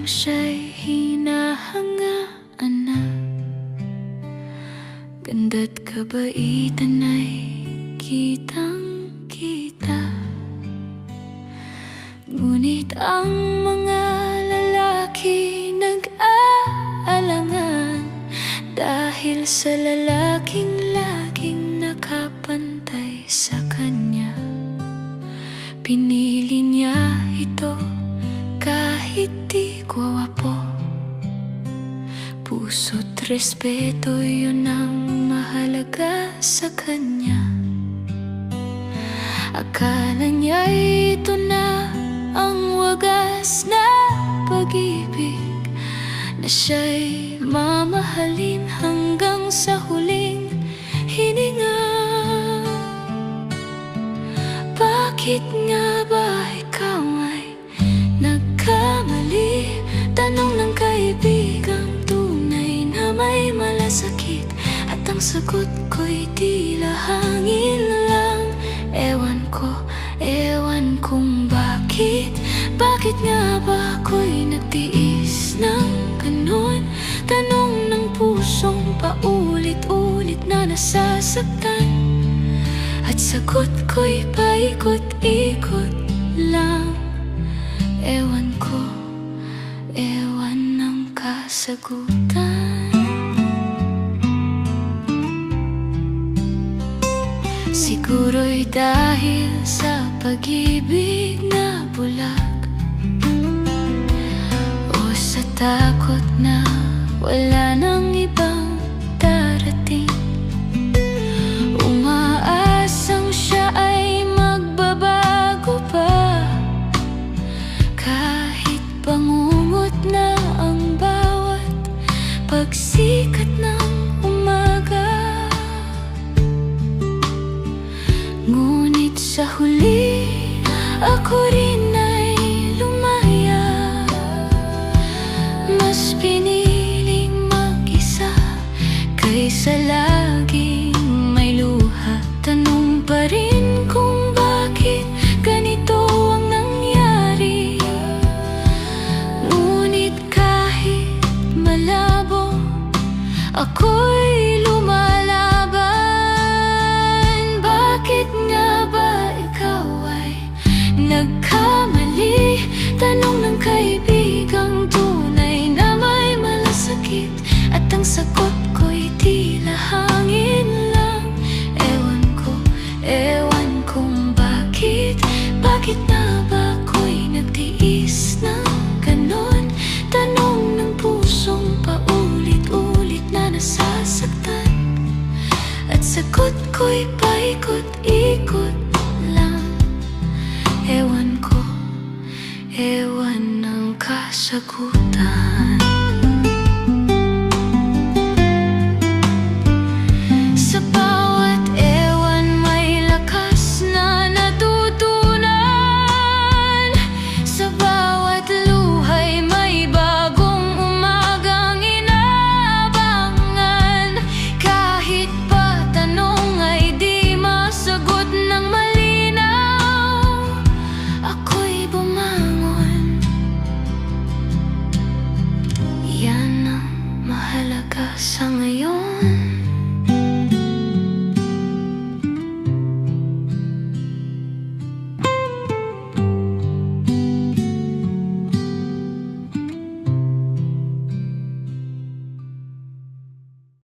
siya'y hinahangaan na. Ganda't kabaitan ay kitang-kita. Ngunit ang mga lalaki nag-aalangan dahil sa lalaking laging nakapantay sa kanya. Pinili niya ito kahit di gwapo. Puso't respeto, yun ang mahalaga sa kanya. Akala niya'y ito na ang wagas na pag-ibig, na siya'y mamahalin hanggang sa huling hininga. Bakit nga ba ikaw ay nagkamali? Tanong ng kaibigang tunay na may malasakit, at ang sagot ko'y tila hangin lang. Ewan kung bakit. Bakit nga ba ako'y nagtiis ng ganon? Tanong ng pusong paulit-ulit na nasasaktan, at sagot ko'y paikot-ikot lang. Ewan ng kasagutan. Siguro'y dahil sa pag-ibig na bulag, o sa takot na wala nang ibang darating. Umaasang siya ay magbabago pa, kahit bangungot na ang bawat pagsikat ng umaga. Ngunit sa huli, ako rin ay lumaya. Mas piniling mag-isa kaysa laging may luha. Tanong pa rin kung bakit ganito ang nangyari. Ngunit kahit malabo, ako'y lumalaban. Bakit nga ba ikaw ay nagkamali? Tanong ng kaibigang tunay na may malasakit, at ang sagot ko'y tila hangin lang. Ewan kung bakit. Bakit na ba ako'y nagtiis ng ganon? Tanong ng pusong paulit-ulit na nasasaktan, at sagot ko'y paikot-ikot lang. Ewan ng kasagutan. Sa bawat ewan may lakas na natutunan. Sa bawat luhay may bagong umagang inaabangan. Kahit pa tanong ay di masagot ng malinaw, ako'y bumangon. Yan ang mahalaga sa ngayon.